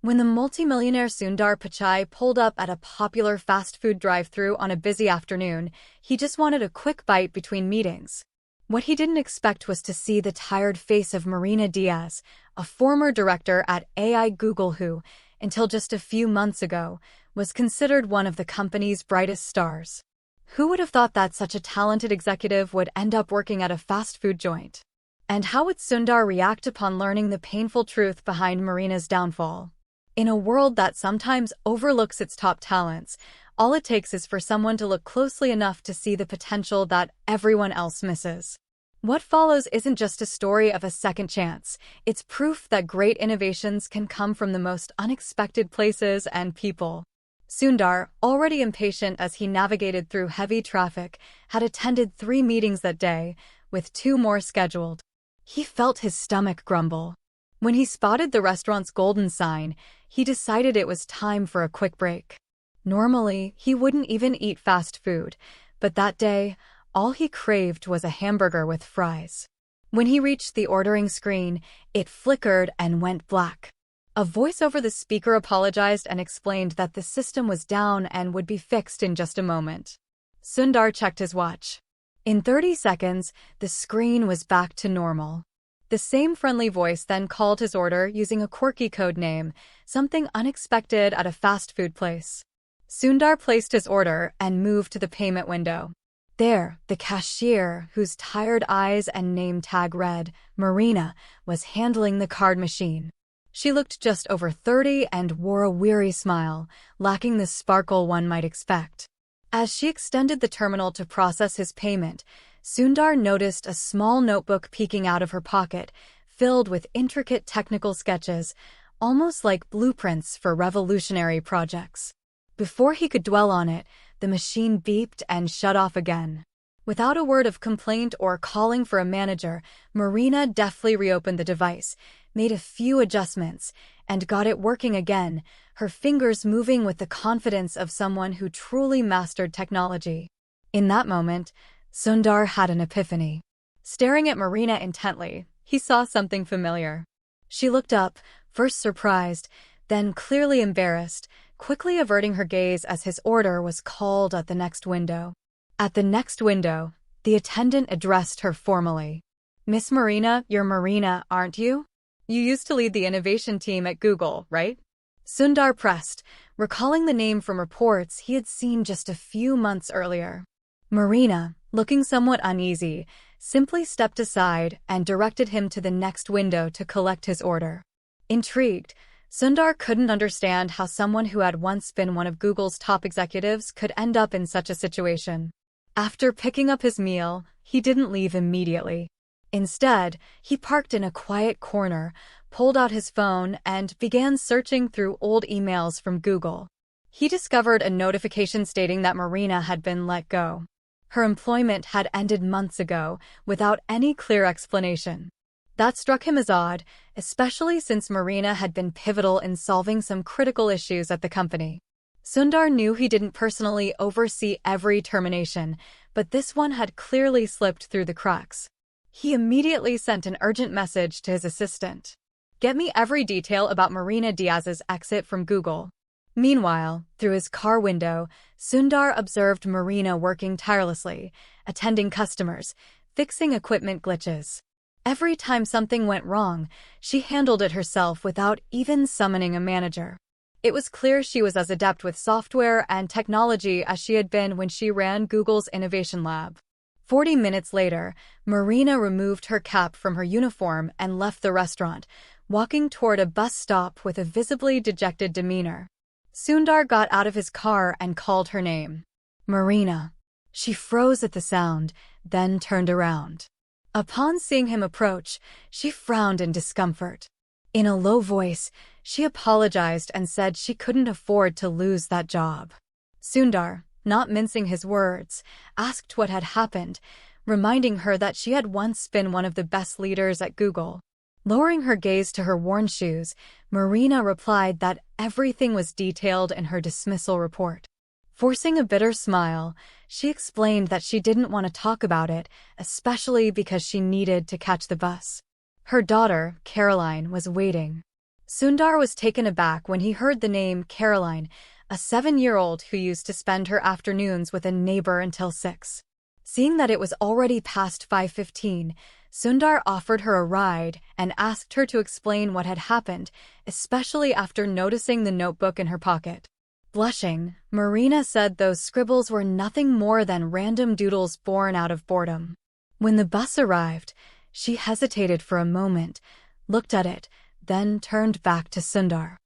When the multimillionaire Sundar Pichai pulled up at a popular fast food drive-thru on a busy afternoon, he just wanted a quick bite between meetings. What he didn't expect was to see the tired face of Marina Diaz, a former director at AI Google who, until just a few months ago, was considered one of the company's brightest stars. Who would have thought that such a talented executive would end up working at a fast food joint? And how would Sundar react upon learning the painful truth behind Marina's downfall? In a world that sometimes overlooks its top talents, all it takes is for someone to look closely enough to see the potential that everyone else misses. What follows isn't just a story of a second chance, it's proof that great innovations can come from the most unexpected places and people. Sundar, already impatient as he navigated through heavy traffic, had attended 3 meetings that day, with 2 more scheduled. He felt his stomach grumble. When he spotted the restaurant's golden sign, he decided it was time for a quick break. Normally, he wouldn't even eat fast food, but that day, all he craved was a hamburger with fries. When he reached the ordering screen, it flickered and went black. A voice over the speaker apologized and explained that the system was down and would be fixed in just a moment. Sundar checked his watch. In 30 seconds, the screen was back to normal. The same friendly voice then called his order using a quirky code name, something unexpected at a fast food place. Sundar placed his order and moved to the payment window. There, the cashier, whose tired eyes and name tag read Marina, was handling the card machine. She looked just over 30 and wore a weary smile, lacking the sparkle one might expect. As she extended the terminal to process his payment, Sundar noticed a small notebook peeking out of her pocket, filled with intricate technical sketches, almost like blueprints for revolutionary projects. Before he could dwell on it, the machine beeped and shut off again. Without a word of complaint or calling for a manager, Marina deftly reopened the device, made a few adjustments, and got it working again, her fingers moving with the confidence of someone who truly mastered technology. In that moment, Sundar had an epiphany. Staring at Marina intently, he saw something familiar. She looked up, first surprised, then clearly embarrassed, quickly averting her gaze as his order was called at the next window. At the next window, the attendant addressed her formally. "Miss Marina, you're Marina, aren't you? You used to lead the innovation team at Google, right?" Sundar pressed, recalling the name from reports he had seen just a few months earlier. Marina, looking somewhat uneasy, simply stepped aside and directed him to the next window to collect his order. Intrigued, Sundar couldn't understand how someone who had once been one of Google's top executives could end up in such a situation. After picking up his meal, he didn't leave immediately. Instead, he parked in a quiet corner, pulled out his phone, and began searching through old emails from Google. He discovered a notification stating that Marina had been let go. Her employment had ended months ago, without any clear explanation. That struck him as odd, especially since Marina had been pivotal in solving some critical issues at the company. Sundar knew he didn't personally oversee every termination, but this one had clearly slipped through the cracks. He immediately sent an urgent message to his assistant. "Get me every detail about Marina Diaz's exit from Google." Meanwhile, through his car window, Sundar observed Marina working tirelessly, attending customers, fixing equipment glitches. Every time something went wrong, she handled it herself without even summoning a manager. It was clear she was as adept with software and technology as she had been when she ran Google's innovation lab. 40 minutes later, Marina removed her cap from her uniform and left the restaurant, walking toward a bus stop with a visibly dejected demeanor. Sundar got out of his car and called her name. "Marina." She froze at the sound, then turned around. Upon seeing him approach, she frowned in discomfort. In a low voice, she apologized and said she couldn't afford to lose that job. Sundar, not mincing his words, asked what had happened, reminding her that she had once been one of the best leaders at Google. Lowering her gaze to her worn shoes, Marina replied that everything was detailed in her dismissal report. Forcing a bitter smile, she explained that she didn't want to talk about it, especially because she needed to catch the bus. Her daughter, Caroline, was waiting. Sundar was taken aback when he heard the name Caroline, a 7-year-old who used to spend her afternoons with a neighbor until 6. Seeing that it was already past 5:15, Sundar offered her a ride and asked her to explain what had happened, especially after noticing the notebook in her pocket. Blushing, Marina said those scribbles were nothing more than random doodles born out of boredom. When the bus arrived, she hesitated for a moment, looked at it, then turned back to Sundar.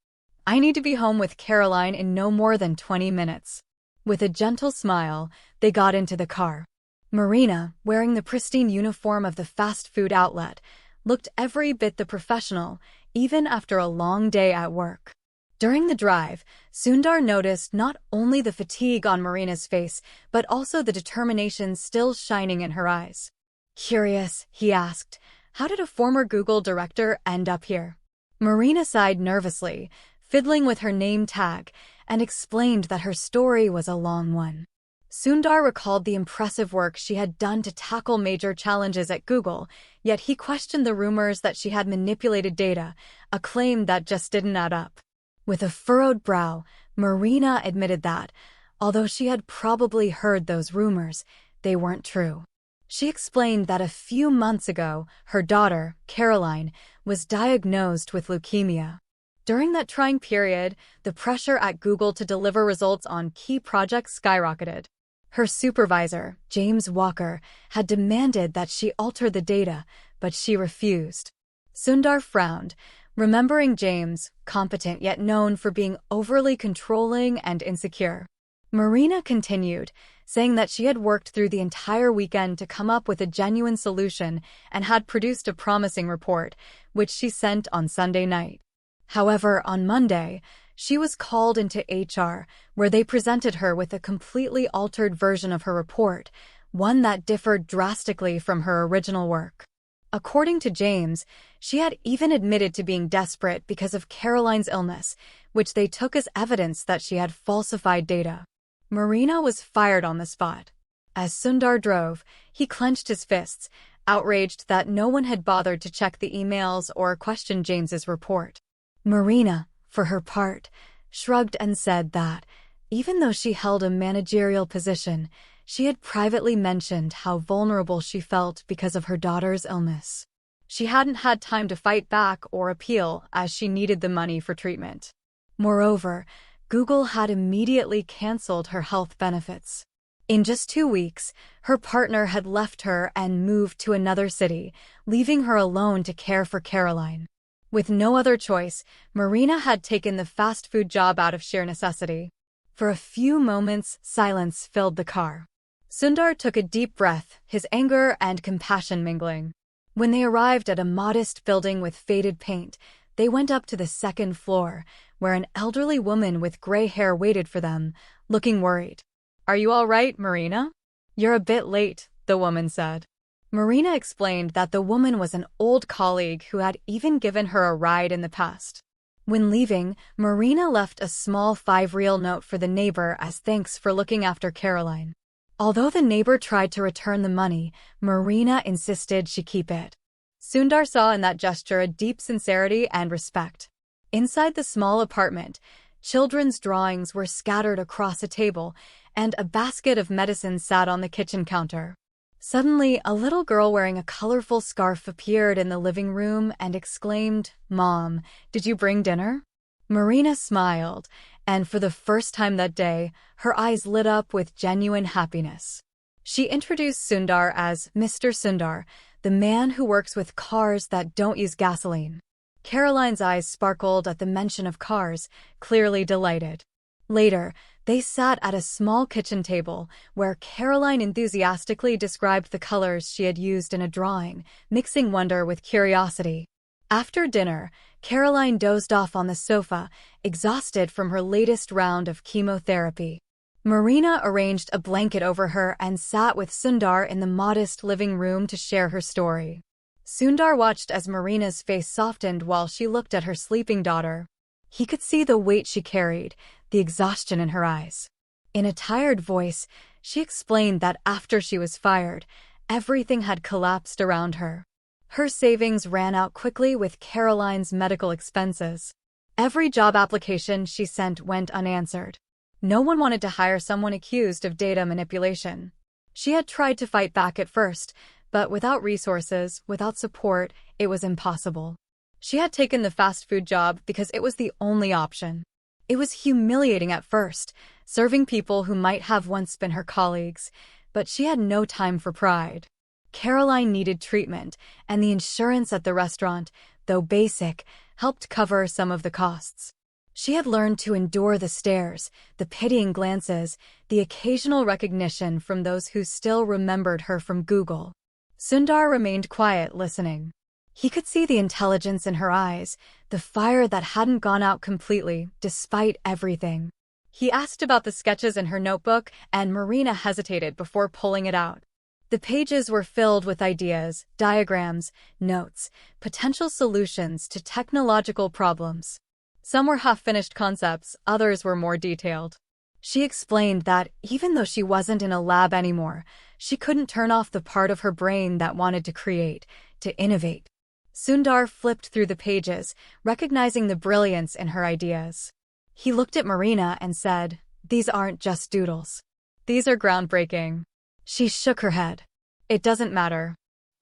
"I need to be home with Caroline in no more than 20 minutes. With a gentle smile, they got into the car. Marina, wearing the pristine uniform of the fast food outlet, looked every bit the professional, even after a long day at work. During the drive, Sundar noticed not only the fatigue on Marina's face, but also the determination still shining in her eyes. Curious, he asked, "How did a former Google director end up here?" Marina sighed nervously, fiddling with her name tag, and explained that her story was a long one. Sundar recalled the impressive work she had done to tackle major challenges at Google, yet he questioned the rumors that she had manipulated data, a claim that just didn't add up. With a furrowed brow, Marina admitted that, although she had probably heard those rumors, they weren't true. She explained that a few months ago, her daughter, Caroline, was diagnosed with leukemia. During that trying period, the pressure at Google to deliver results on key projects skyrocketed. Her supervisor, James Walker, had demanded that she alter the data, but she refused. Sundar frowned, remembering James, competent yet known for being overly controlling and insecure. Marina continued, saying that she had worked through the entire weekend to come up with a genuine solution and had produced a promising report, which she sent on Sunday night. However, on Monday, she was called into HR, where they presented her with a completely altered version of her report, one that differed drastically from her original work. According to James, she had even admitted to being desperate because of Caroline's illness, which they took as evidence that she had falsified data. Marina was fired on the spot. As Sundar drove, he clenched his fists, outraged that no one had bothered to check the emails or question James's report. Marina, for her part, shrugged and said that, even though she held a managerial position, she had privately mentioned how vulnerable she felt because of her daughter's illness. She hadn't had time to fight back or appeal as she needed the money for treatment. Moreover, Google had immediately canceled her health benefits. In just 2 weeks, her partner had left her and moved to another city, leaving her alone to care for Caroline. With no other choice, Marina had taken the fast food job out of sheer necessity. For a few moments, silence filled the car. Sundar took a deep breath, his anger and compassion mingling. When they arrived at a modest building with faded paint, they went up to the second floor, where an elderly woman with gray hair waited for them, looking worried. "Are you all right, Marina?" "You're a bit late," the woman said. Marina explained that the woman was an old colleague who had even given her a ride in the past. When leaving, Marina left a small 5-real note for the neighbor as thanks for looking after Caroline. Although the neighbor tried to return the money, Marina insisted she keep it. Sundar saw in that gesture a deep sincerity and respect. Inside the small apartment, children's drawings were scattered across a table, and a basket of medicine sat on the kitchen counter. Suddenly, a little girl wearing a colorful scarf appeared in the living room and exclaimed, "Mom, did you bring dinner?" Marina smiled, and for the first time that day, her eyes lit up with genuine happiness. She introduced Sundar as Mr. Sundar, the man who works with cars that don't use gasoline. Caroline's eyes sparkled at the mention of cars, clearly delighted. Later, they sat at a small kitchen table where Caroline enthusiastically described the colors she had used in a drawing, mixing wonder with curiosity. After dinner, Caroline dozed off on the sofa, exhausted from her latest round of chemotherapy. Marina arranged a blanket over her and sat with Sundar in the modest living room to share her story. Sundar watched as Marina's face softened while she looked at her sleeping daughter. He could see the weight she carried, the exhaustion in her eyes. In a tired voice, she explained that after she was fired, everything had collapsed around her. Her savings ran out quickly with Caroline's medical expenses. Every job application she sent went unanswered. No one wanted to hire someone accused of data manipulation. She had tried to fight back at first, but without resources, without support, it was impossible. She had taken the fast food job because it was the only option. It was humiliating at first, serving people who might have once been her colleagues, but she had no time for pride. Caroline needed treatment, and the insurance at the restaurant, though basic, helped cover some of the costs. She had learned to endure the stares, the pitying glances, the occasional recognition from those who still remembered her from Google. Sundar remained quiet, listening. He could see the intelligence in her eyes, the fire that hadn't gone out completely, despite everything. He asked about the sketches in her notebook, and Marina hesitated before pulling it out. The pages were filled with ideas, diagrams, notes, potential solutions to technological problems. Some were half-finished concepts, others were more detailed. She explained that, even though she wasn't in a lab anymore, she couldn't turn off the part of her brain that wanted to create, to innovate. Sundar flipped through the pages, recognizing the brilliance in her ideas. He looked at Marina and said, "These aren't just doodles. These are groundbreaking." She shook her head. "It doesn't matter.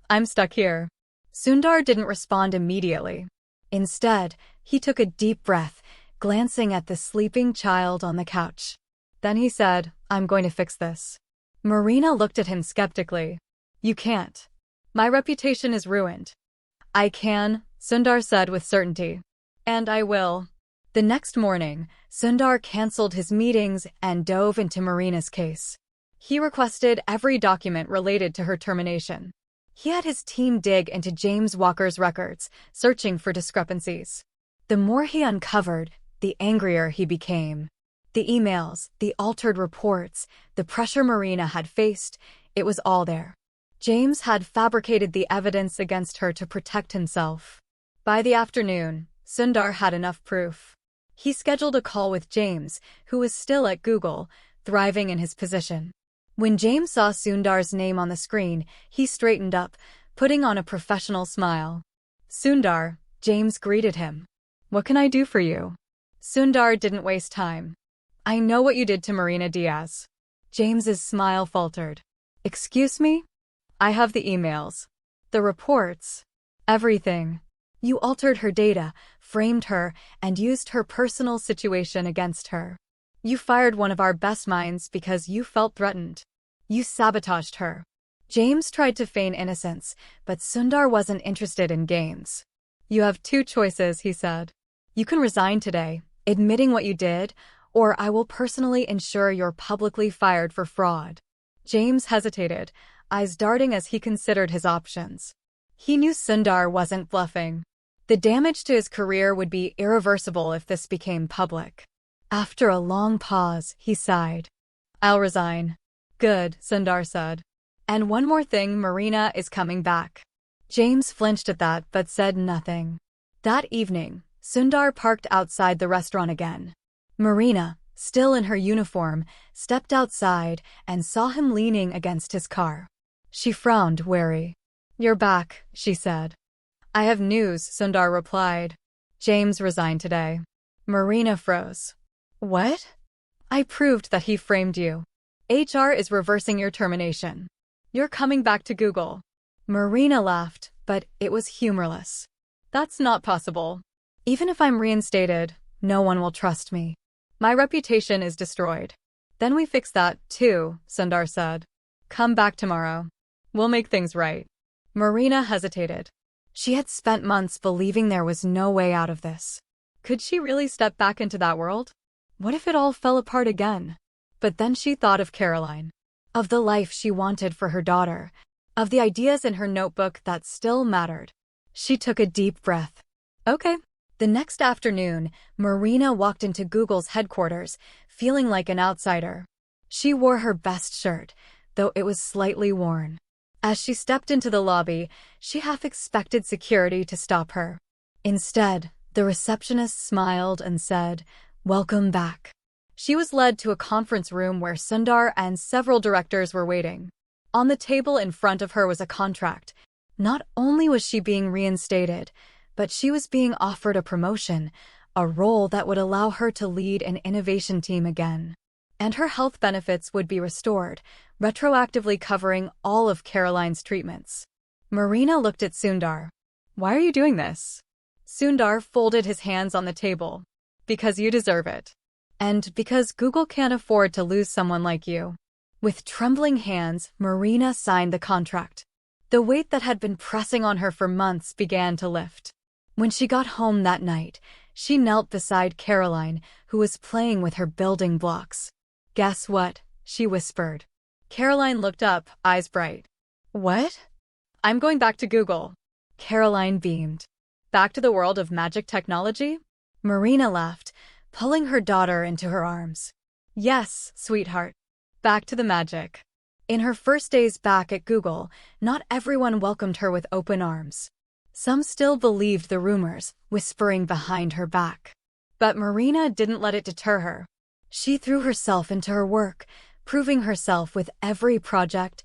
I'm stuck here." Sundar didn't respond immediately. Instead, he took a deep breath, glancing at the sleeping child on the couch. Then he said, "I'm going to fix this." Marina looked at him skeptically. "You can't. My reputation is ruined." "I can," Sundar said with certainty. "And I will." The next morning, Sundar canceled his meetings and dove into Marina's case. He requested every document related to her termination. He had his team dig into James Walker's records, searching for discrepancies. The more he uncovered, the angrier he became. The emails, the altered reports, the pressure Marina had faced, it was all there. James had fabricated the evidence against her to protect himself. By the afternoon, Sundar had enough proof. He scheduled a call with James, who was still at Google, thriving in his position. When James saw Sundar's name on the screen, he straightened up, putting on a professional smile. "Sundar," James greeted him. "What can I do for you?" Sundar didn't waste time. "I know what you did to Marina Diaz." James's smile faltered. "Excuse me? I have the emails. The reports. Everything. You altered her data, framed her, and used her personal situation against her. You fired one of our best minds because you felt threatened. You sabotaged her." James tried to feign innocence, but Sundar wasn't interested in games. "You have two choices," he said. "You can resign today, admitting what you did, or I will personally ensure you're publicly fired for fraud." James hesitated, eyes darting as he considered his options. He knew Sundar wasn't bluffing. The damage to his career would be irreversible if this became public. After a long pause, he sighed. "I'll resign." "Good," Sundar said. "And one more thing, Marina is coming back." James flinched at that but said nothing. That evening, Sundar parked outside the restaurant again. Marina, still in her uniform, stepped outside and saw him leaning against his car. She frowned, wary. "You're back," she said. "I have news," Sundar replied. "James resigned today." Marina froze. "What?" "I proved that he framed you. HR is reversing your termination. You're coming back to Google." Marina laughed, but it was humorless. "That's not possible. Even if I'm reinstated, no one will trust me. My reputation is destroyed." "Then we fix that, too," Sundar said. "Come back tomorrow. We'll make things right." Marina hesitated. She had spent months believing there was no way out of this. Could she really step back into that world? What if it all fell apart again? But then she thought of Caroline, of the life she wanted for her daughter, of the ideas in her notebook that still mattered. She took a deep breath. Okay. The next afternoon, Marina walked into Google's headquarters, feeling like an outsider. She wore her best shirt, though it was slightly worn. As she stepped into the lobby, she half expected security to stop her. Instead, the receptionist smiled and said, "Welcome back." She was led to a conference room where Sundar and several directors were waiting. On the table in front of her was a contract, Not only was she being reinstated, but she was being offered a promotion, a role that would allow her to lead an innovation team again. And her health benefits would be restored, retroactively covering all of Caroline's treatments. Marina looked at Sundar. "Why are you doing this?" Sundar folded his hands on the table. "Because you deserve it. And because Google can't afford to lose someone like you." With trembling hands, Marina signed the contract. The weight that had been pressing on her for months began to lift. When she got home that night, she knelt beside Caroline, who was playing with her building blocks. "Guess what?" she whispered. Caroline looked up, eyes bright. "What?" "I'm going back to Google." Caroline beamed. "Back to the world of magic technology?" Marina laughed, pulling her daughter into her arms. "Yes, sweetheart. Back to the magic." In her first days back at Google, not everyone welcomed her with open arms. Some still believed the rumors, whispering behind her back. But Marina didn't let it deter her. She threw herself into her work, proving herself with every project,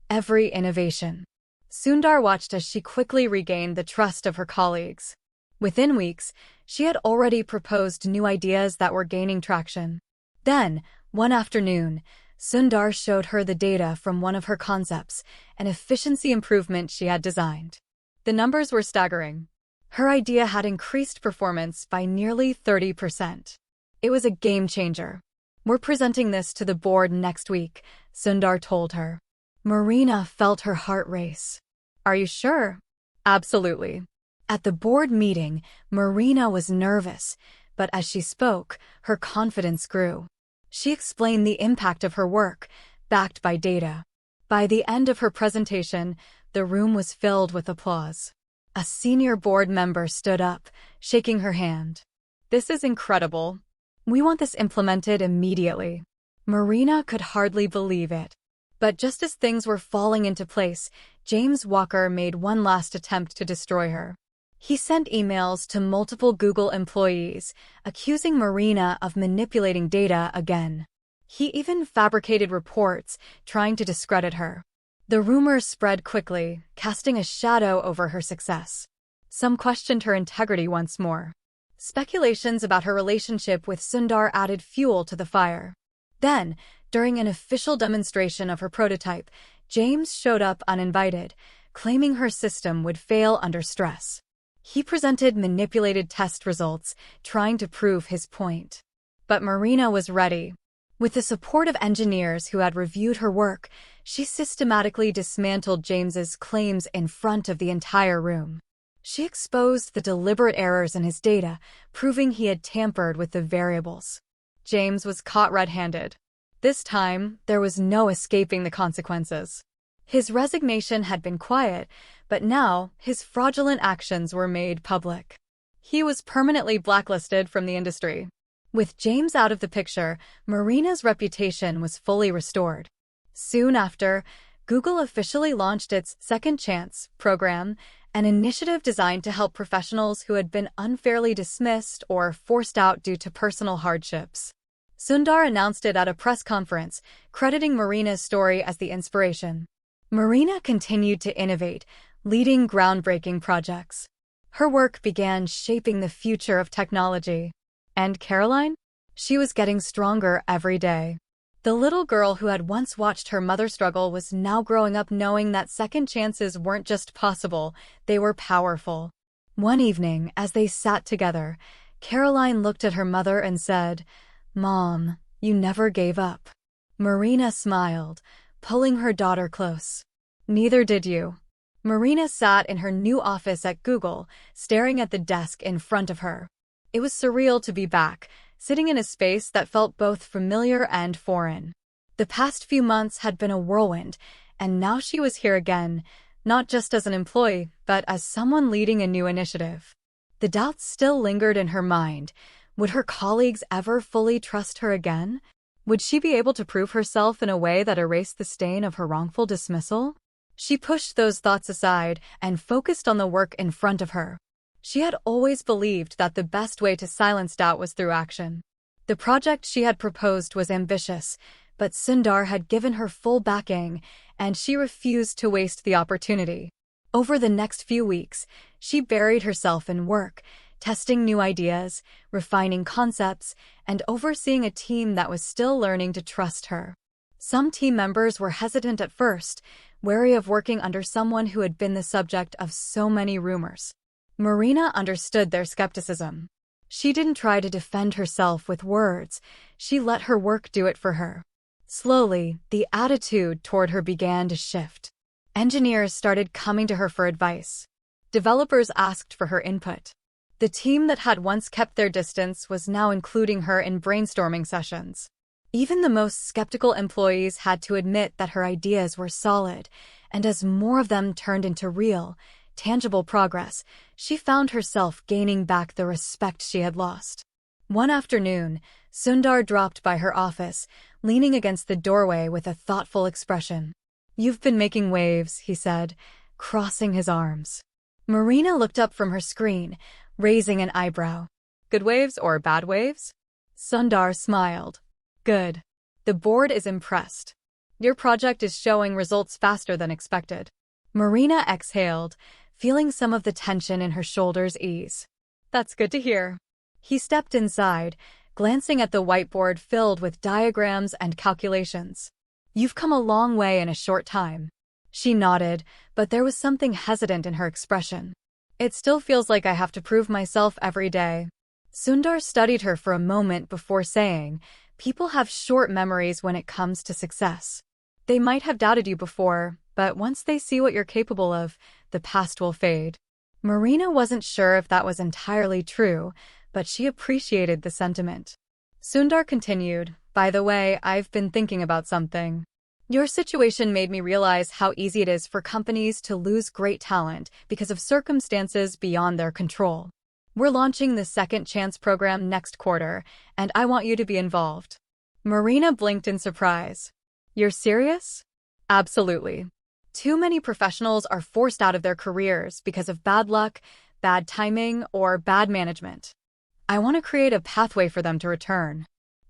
every innovation. Sundar watched as she quickly regained the trust of her colleagues. Within weeks, she had already proposed new ideas that were gaining traction. Then, one afternoon, Sundar showed her the data from one of her concepts, an efficiency improvement she had designed. The numbers were staggering. Her idea had increased performance by nearly 30%. It was a game changer. "We're presenting this to the board next week," Sundar told her. Marina felt her heart race. "Are you sure?" "Absolutely." At the board meeting, Marina was nervous, but as she spoke, her confidence grew. She explained the impact of her work, backed by data. By the end of her presentation, the room was filled with applause. A senior board member stood up, shaking her hand. "This is incredible. We want this implemented immediately." Marina could hardly believe it. But just as things were falling into place, James Walker made one last attempt to destroy her. He sent emails to multiple Google employees, accusing Marina of manipulating data again. He even fabricated reports, trying to discredit her. The rumors spread quickly, casting a shadow over her success. Some questioned her integrity once more. Speculations about her relationship with Sundar added fuel to the fire. Then, during an official demonstration of her prototype, James showed up uninvited, claiming her system would fail under stress. He presented manipulated test results, trying to prove his point. But Marina was ready. With the support of engineers who had reviewed her work, she systematically dismantled James's claims in front of the entire room. She exposed the deliberate errors in his data, proving he had tampered with the variables. James was caught red-handed. This time, there was no escaping the consequences. His resignation had been quiet, but now his fraudulent actions were made public. He was permanently blacklisted from the industry. With James out of the picture, Marina's reputation was fully restored. Soon after, Google officially launched its Second Chance program, an initiative designed to help professionals who had been unfairly dismissed or forced out due to personal hardships. Sundar announced it at a press conference, crediting Marina's story as the inspiration. Marina continued to innovate, leading groundbreaking projects. Her work began shaping the future of technology. And Caroline? She was getting stronger every day. The little girl who had once watched her mother struggle was now growing up knowing that second chances weren't just possible, they were powerful. One evening, as they sat together, Caroline looked at her mother and said, "Mom, you never gave up." Marina smiled, pulling her daughter close. "Neither did you." Marina sat in her new office at Google, staring at the desk in front of her. It was surreal to be back, sitting in a space that felt both familiar and foreign. The past few months had been a whirlwind, and now she was here again, not just as an employee, but as someone leading a new initiative. The doubts still lingered in her mind. Would her colleagues ever fully trust her again? Would she be able to prove herself in a way that erased the stain of her wrongful dismissal? She pushed those thoughts aside and focused on the work in front of her. She had always believed that the best way to silence doubt was through action. The project she had proposed was ambitious, but Sundar had given her full backing, and she refused to waste the opportunity. Over the next few weeks, she buried herself in work, testing new ideas, refining concepts, and overseeing a team that was still learning to trust her. Some team members were hesitant at first, wary of working under someone who had been the subject of so many rumors. Marina understood their skepticism. She didn't try to defend herself with words. She let her work do it for her. Slowly, the attitude toward her began to shift. Engineers started coming to her for advice. Developers asked for her input. The team that had once kept their distance was now including her in brainstorming sessions. Even the most skeptical employees had to admit that her ideas were solid, and as more of them turned into real, tangible progress, she found herself gaining back the respect she had lost. One afternoon, Sundar dropped by her office, leaning against the doorway with a thoughtful expression. "You've been making waves," he said, crossing his arms. Marina looked up from her screen, raising an eyebrow. "Good waves or bad waves?" Sundar smiled. "Good. The board is impressed. Your project is showing results faster than expected." Marina exhaled, feeling some of the tension in her shoulders ease. "That's good to hear." He stepped inside, glancing at the whiteboard filled with diagrams and calculations. "You've come a long way in a short time." She nodded, but there was something hesitant in her expression. "It still feels like I have to prove myself every day." Sundar studied her for a moment before saying, "People have short memories when it comes to success. They might have doubted you before, but once they see what you're capable of, the past will fade." Marina wasn't sure if that was entirely true, but she appreciated the sentiment. Sundar continued, "By the way, I've been thinking about something. Your situation made me realize how easy it is for companies to lose great talent because of circumstances beyond their control. We're launching the Second Chance program next quarter, and I want you to be involved." Marina blinked in surprise. "You're serious?" "Absolutely. Too many professionals are forced out of their careers because of bad luck, bad timing, or bad management. I want to create a pathway for them to return.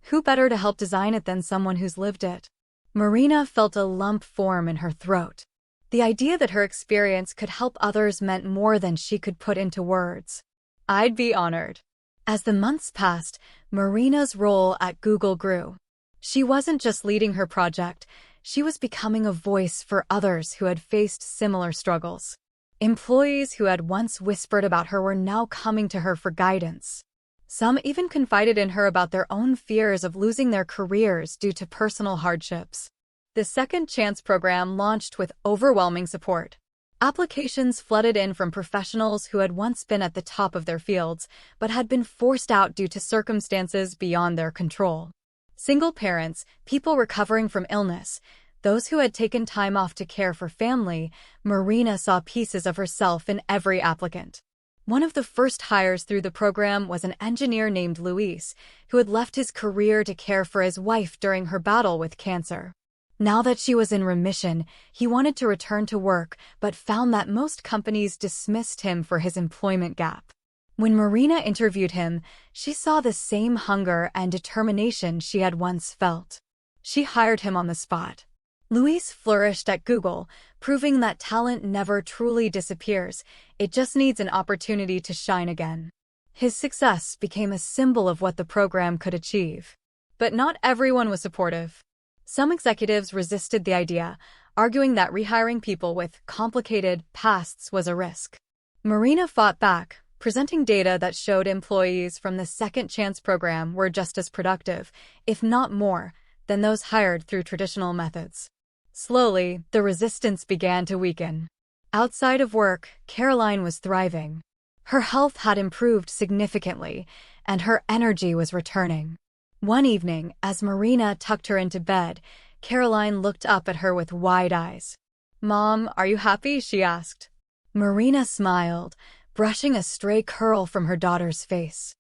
Who better to help design it than someone who's lived it?" Marina felt a lump form in her throat. The idea that her experience could help others meant more than she could put into words. "I'd be honored." As the months passed, Marina's role at Google grew. She wasn't just leading her project, she was becoming a voice for others who had faced similar struggles. Employees who had once whispered about her were now coming to her for guidance. Some even confided in her about their own fears of losing their careers due to personal hardships. The Second Chance program launched with overwhelming support. Applications flooded in from professionals who had once been at the top of their fields, but had been forced out due to circumstances beyond their control. Single parents, people recovering from illness, those who had taken time off to care for family, Marina saw pieces of herself in every applicant. One of the first hires through the program was an engineer named Luis, who had left his career to care for his wife during her battle with cancer. Now that she was in remission, he wanted to return to work, but found that most companies dismissed him for his employment gap. When Marina interviewed him, she saw the same hunger and determination she had once felt. She hired him on the spot. Luis flourished at Google, proving that talent never truly disappears, it just needs an opportunity to shine again. His success became a symbol of what the program could achieve. But not everyone was supportive. Some executives resisted the idea, arguing that rehiring people with complicated pasts was a risk. Marina fought back, presenting data that showed employees from the Second Chance program were just as productive, if not more, than those hired through traditional methods. Slowly, the resistance began to weaken. Outside of work, Caroline was thriving. Her health had improved significantly, and her energy was returning. One evening, as Marina tucked her into bed, Caroline looked up at her with wide eyes. "Mom, are you happy?" she asked. Marina smiled, brushing a stray curl from her daughter's face.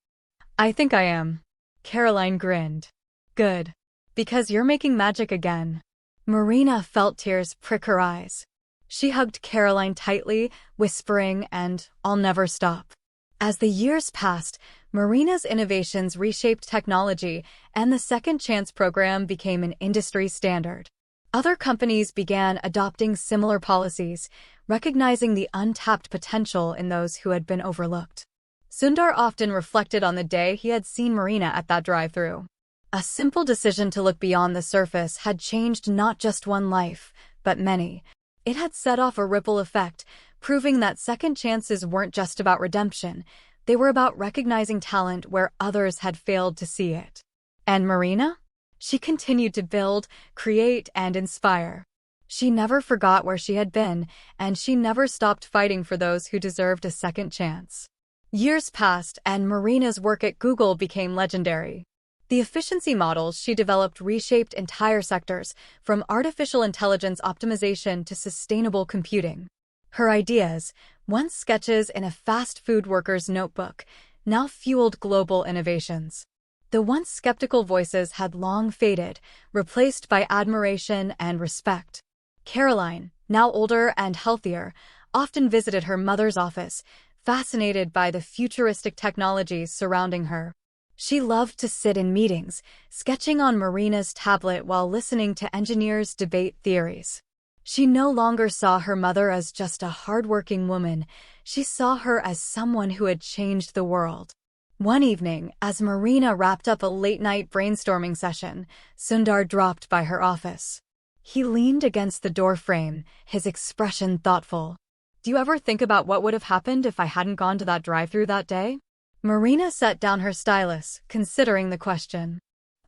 "I think I am." Caroline grinned. "Good. Because you're making magic again." Marina felt tears prick her eyes. She hugged Caroline tightly, whispering, and "I'll never stop." As the years passed, Marina's innovations reshaped technology, and the Second Chance program became an industry standard. Other companies began adopting similar policies, recognizing the untapped potential in those who had been overlooked. Sundar often reflected on the day he had seen Marina at that drive-thru. A simple decision to look beyond the surface had changed not just one life, but many. It had set off a ripple effect, proving that second chances weren't just about redemption. They were about recognizing talent where others had failed to see it. And Marina? She continued to build, create, and inspire. She never forgot where she had been, and she never stopped fighting for those who deserved a second chance. Years passed, and Marina's work at Google became legendary. The efficiency models she developed reshaped entire sectors, from artificial intelligence optimization to sustainable computing. Her ideas, once sketches in a fast food worker's notebook, now fueled global innovations. The once skeptical voices had long faded, replaced by admiration and respect. Caroline, now older and healthier, often visited her mother's office, fascinated by the futuristic technologies surrounding her. She loved to sit in meetings, sketching on Marina's tablet while listening to engineers debate theories. She no longer saw her mother as just a hardworking woman. She saw her as someone who had changed the world. One evening, as Marina wrapped up a late-night brainstorming session, Sundar dropped by her office. He leaned against the doorframe, his expression thoughtful. "Do you ever think about what would have happened if I hadn't gone to that drive-thru that day?" Marina set down her stylus, considering the question.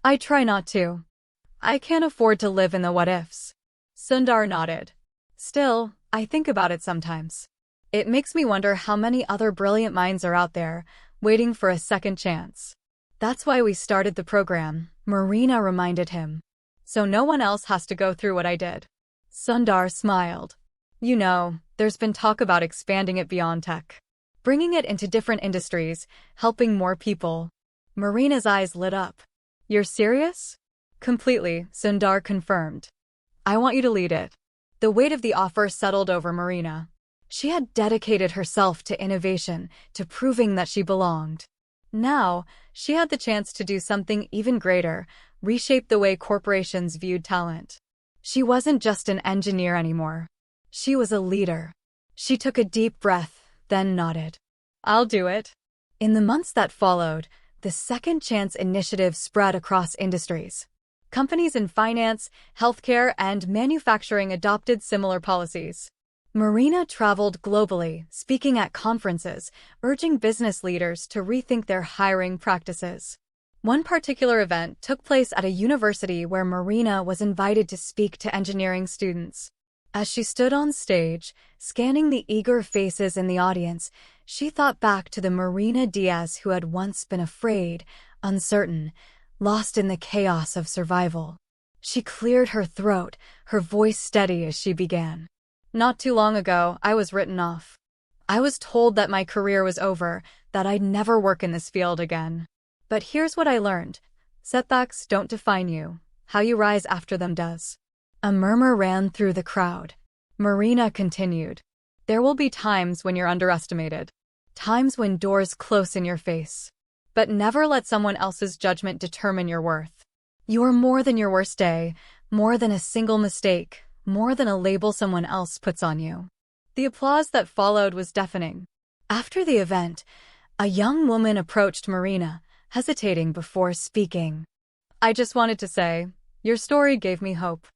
"I try not to. I can't afford to live in the what-ifs." Sundar nodded. "Still, I think about it sometimes. It makes me wonder how many other brilliant minds are out there, waiting for a second chance." "That's why we started the program," Marina reminded him. "So no one else has to go through what I did." Sundar smiled. "You know, there's been talk about expanding it beyond tech. Bringing it into different industries, helping more people." Marina's eyes lit up. "You're serious?" "Completely," Sundar confirmed. "I want you to lead it." The weight of the offer settled over Marina. She had dedicated herself to innovation, to proving that she belonged. Now, she had the chance to do something even greater, reshape the way corporations viewed talent. She wasn't just an engineer anymore. She was a leader. She took a deep breath, then nodded. "I'll do it." In the months that followed, the Second Chance initiative spread across industries. Companies in finance, healthcare, and manufacturing adopted similar policies. Marina traveled globally, speaking at conferences, urging business leaders to rethink their hiring practices. One particular event took place at a university where Marina was invited to speak to engineering students. As she stood on stage, scanning the eager faces in the audience, she thought back to the Marina Diaz who had once been afraid, uncertain, lost in the chaos of survival. She cleared her throat, her voice steady as she began. "Not too long ago, I was written off. I was told that my career was over, that I'd never work in this field again. But here's what I learned. Setbacks don't define you. How you rise after them does." A murmur ran through the crowd. Marina continued. "There will be times when you're underestimated. Times when doors close in your face. But never let someone else's judgment determine your worth. You are more than your worst day, more than a single mistake, more than a label someone else puts on you." The applause that followed was deafening. After the event, a young woman approached Marina, hesitating before speaking. "I just wanted to say, your story gave me hope.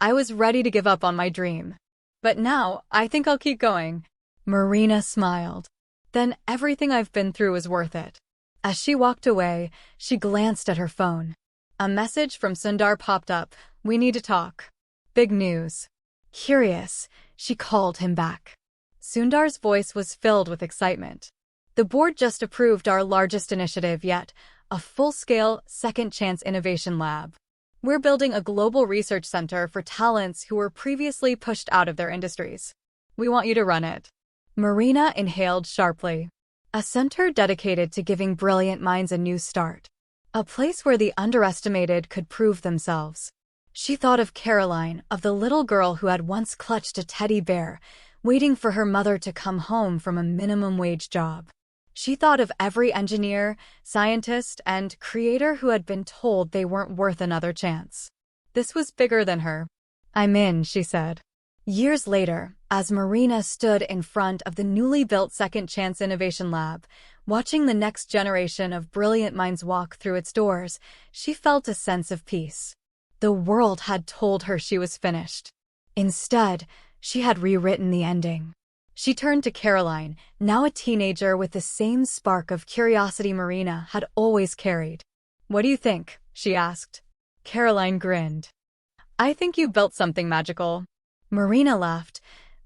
I was ready to give up on my dream. But now, I think I'll keep going." Marina smiled. "Then everything I've been through is worth it." As she walked away, she glanced at her phone. A message from Sundar popped up. "We need to talk." Big news. Curious, she called him back. Sundar's voice was filled with excitement. "The board just approved our largest initiative yet, a full-scale second chance innovation lab. We're building a global research center for talents who were previously pushed out of their industries. We want you to run it." Marina inhaled sharply. A center dedicated to giving brilliant minds a new start. A place where the underestimated could prove themselves. She thought of Caroline, of the little girl who had once clutched a teddy bear, waiting for her mother to come home from a minimum-wage job. She thought of every engineer, scientist, and creator who had been told they weren't worth another chance. This was bigger than her. "I'm in," she said. Years later, as Marina stood in front of the newly built Second Chance Innovation Lab, watching the next generation of brilliant minds walk through its doors, she felt a sense of peace. The world had told her she was finished. Instead, she had rewritten the ending. She turned to Caroline, now a teenager with the same spark of curiosity Marina had always carried. "What do you think?" she asked. Caroline grinned. "I think you built something magical." Marina laughed,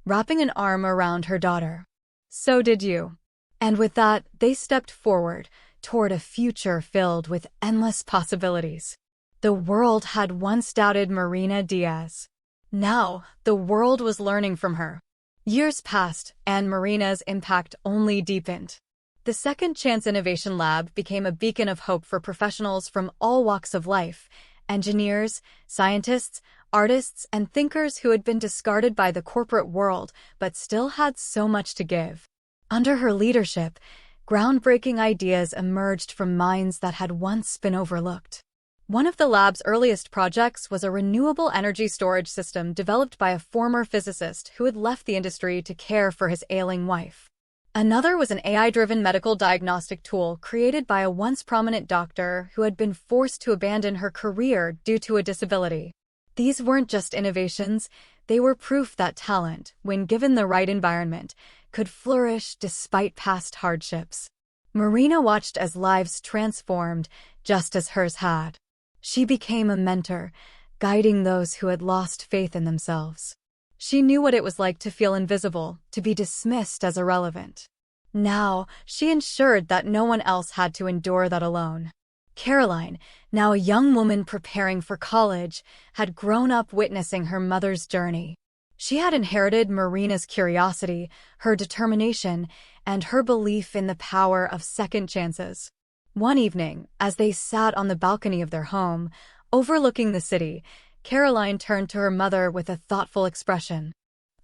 wrapping an arm around her daughter. "So did you." And with that, they stepped forward toward a future filled with endless possibilities. The world had once doubted Marina Diaz. Now, the world was learning from her. Years passed, and Marina's impact only deepened. The Second Chance Innovation Lab became a beacon of hope for professionals from all walks of life: engineers, scientists, artists, and thinkers who had been discarded by the corporate world but still had so much to give. Under her leadership, groundbreaking ideas emerged from minds that had once been overlooked. One of the lab's earliest projects was a renewable energy storage system developed by a former physicist who had left the industry to care for his ailing wife. Another was an AI-driven medical diagnostic tool created by a once prominent doctor who had been forced to abandon her career due to a disability. These weren't just innovations, they were proof that talent, when given the right environment, could flourish despite past hardships. Marina watched as lives transformed, just as hers had. She became a mentor, guiding those who had lost faith in themselves. She knew what it was like to feel invisible, to be dismissed as irrelevant. Now, she ensured that no one else had to endure that alone. Caroline, now a young woman preparing for college, had grown up witnessing her mother's journey. She had inherited Marina's curiosity, her determination, and her belief in the power of second chances. One evening, as they sat on the balcony of their home, overlooking the city, Caroline turned to her mother with a thoughtful expression.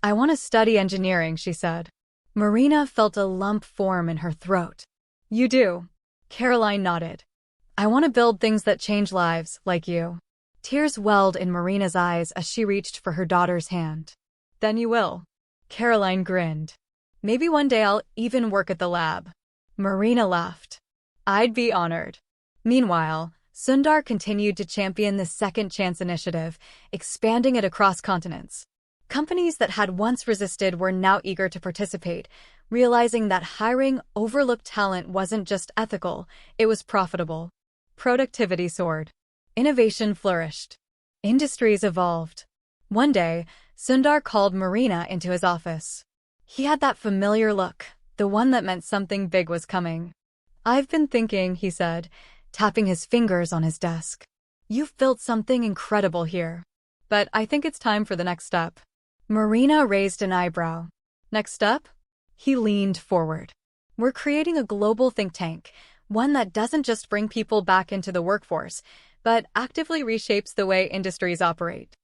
"I want to study engineering," she said. Marina felt a lump form in her throat. "You do?" Caroline nodded. "I want to build things that change lives, like you." Tears welled in Marina's eyes as she reached for her daughter's hand. "Then you will." Caroline grinned. "Maybe one day I'll even work at the lab." Marina laughed. "I'd be honored." Meanwhile, Sundar continued to champion the Second Chance initiative, expanding it across continents. Companies that had once resisted were now eager to participate, realizing that hiring overlooked talent wasn't just ethical, it was profitable. Productivity soared. Innovation flourished. Industries evolved. One day, Sundar called Marina into his office. He had that familiar look, the one that meant something big was coming. "I've been thinking," he said, tapping his fingers on his desk. "You've built something incredible here. But I think it's time for the next step." Marina raised an eyebrow. "Next step?" He leaned forward. "We're creating a global think tank, one that doesn't just bring people back into the workforce, but actively reshapes the way industries operate.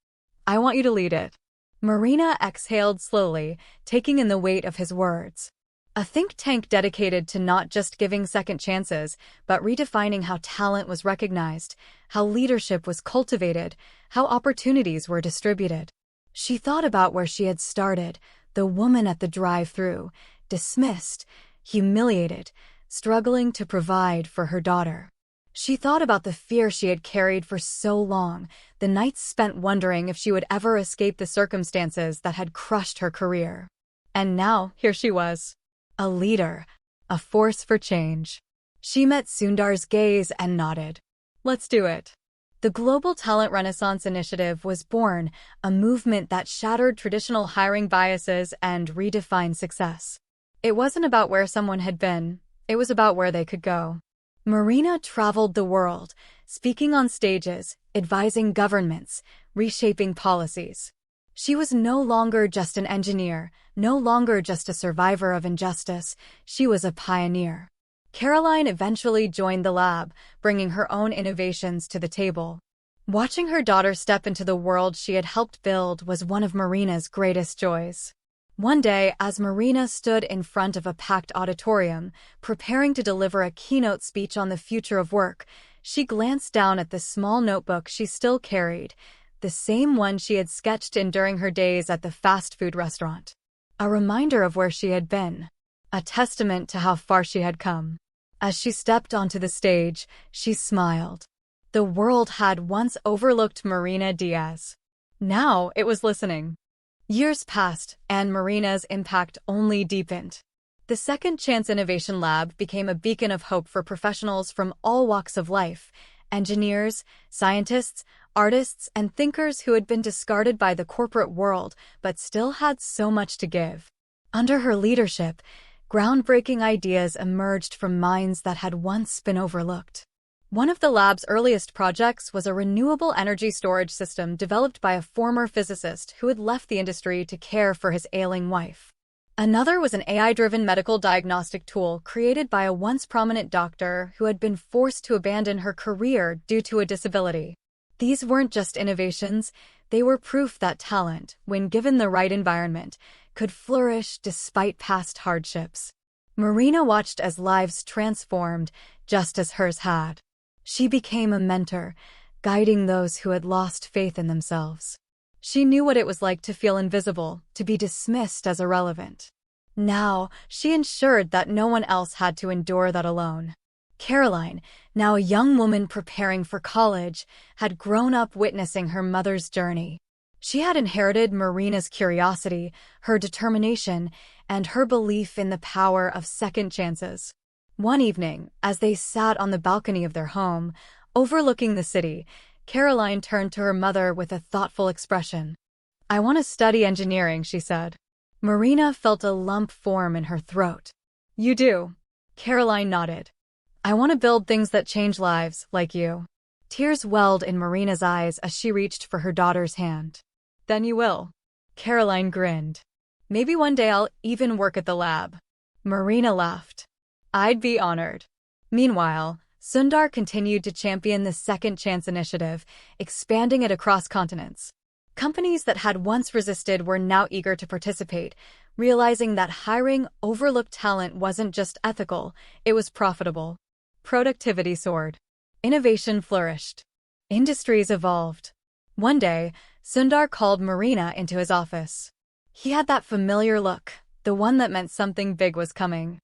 I want you to lead it." Marina exhaled slowly, taking in the weight of his words. A think tank dedicated to not just giving second chances, but redefining how talent was recognized, how leadership was cultivated, how opportunities were distributed. She thought about where she had started, the woman at the drive-thru, dismissed, humiliated, struggling to provide for her daughter. She thought about the fear she had carried for so long, the nights spent wondering if she would ever escape the circumstances that had crushed her career. And now, here she was. A leader, a force for change. She met Sundar's gaze and nodded. "Let's do it." The Global Talent Renaissance Initiative was born, a movement that shattered traditional hiring biases and redefined success. It wasn't about where someone had been, it was about where they could go. Marina traveled the world, speaking on stages, advising governments, reshaping policies. She was no longer just an engineer, no longer just a survivor of injustice, she was a pioneer. Caroline eventually joined the lab, bringing her own innovations to the table. Watching her daughter step into the world she had helped build was one of Marina's greatest joys. One day, as Marina stood in front of a packed auditorium, preparing to deliver a keynote speech on the future of work, she glanced down at the small notebook she still carried, the the same one she had sketched in during her days at the fast food restaurant. A reminder of where she had been, a testament to how far she had come. As she stepped onto the stage, she smiled. The world had once overlooked Marina Diaz. Now it was listening. Years passed, and Marina's impact only deepened. The Second Chance Innovation Lab became a beacon of hope for professionals from all walks of life: engineers, scientists, artists, and thinkers who had been discarded by the corporate world but still had so much to give. Under her leadership, groundbreaking ideas emerged from minds that had once been overlooked. One of the lab's earliest projects was a renewable energy storage system developed by a former physicist who had left the industry to care for his ailing wife. Another was an AI-driven medical diagnostic tool created by a once prominent doctor who had been forced to abandon her career due to a disability. These weren't just innovations, they were proof that talent, when given the right environment, could flourish despite past hardships. Marina watched as lives transformed, just as hers had. She became a mentor, guiding those who had lost faith in themselves. She knew what it was like to feel invisible, to be dismissed as irrelevant. Now, she ensured that no one else had to endure that alone. Caroline, now a young woman preparing for college, had grown up witnessing her mother's journey. She had inherited Marina's curiosity, her determination, and her belief in the power of second chances. One evening, as they sat on the balcony of their home, overlooking the city, Caroline turned to her mother with a thoughtful expression. "I want to study engineering," she said. Marina felt a lump form in her throat. "You do?" Caroline nodded. "I want to build things that change lives, like you." Tears welled in Marina's eyes as she reached for her daughter's hand. "Then you will." Caroline grinned. "Maybe one day I'll even work at the lab." Marina laughed. "I'd be honored." Meanwhile, Sundar continued to champion the Second Chance initiative, expanding it across continents. Companies that had once resisted were now eager to participate, realizing that hiring overlooked talent wasn't just ethical, it was profitable. Productivity soared. Innovation flourished. Industries evolved. One day, Sundar called Marina into his office. He had that familiar look, the one that meant something big was coming.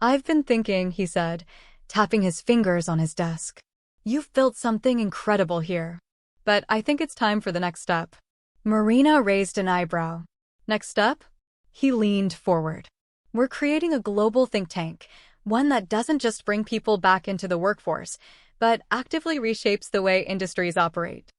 "I've been thinking," he said, tapping his fingers on his desk. "You've built something incredible here. But I think it's time for the next step." Marina raised an eyebrow. "Next step?" He leaned forward. "We're creating a global think tank, one that doesn't just bring people back into the workforce, but actively reshapes the way industries operate.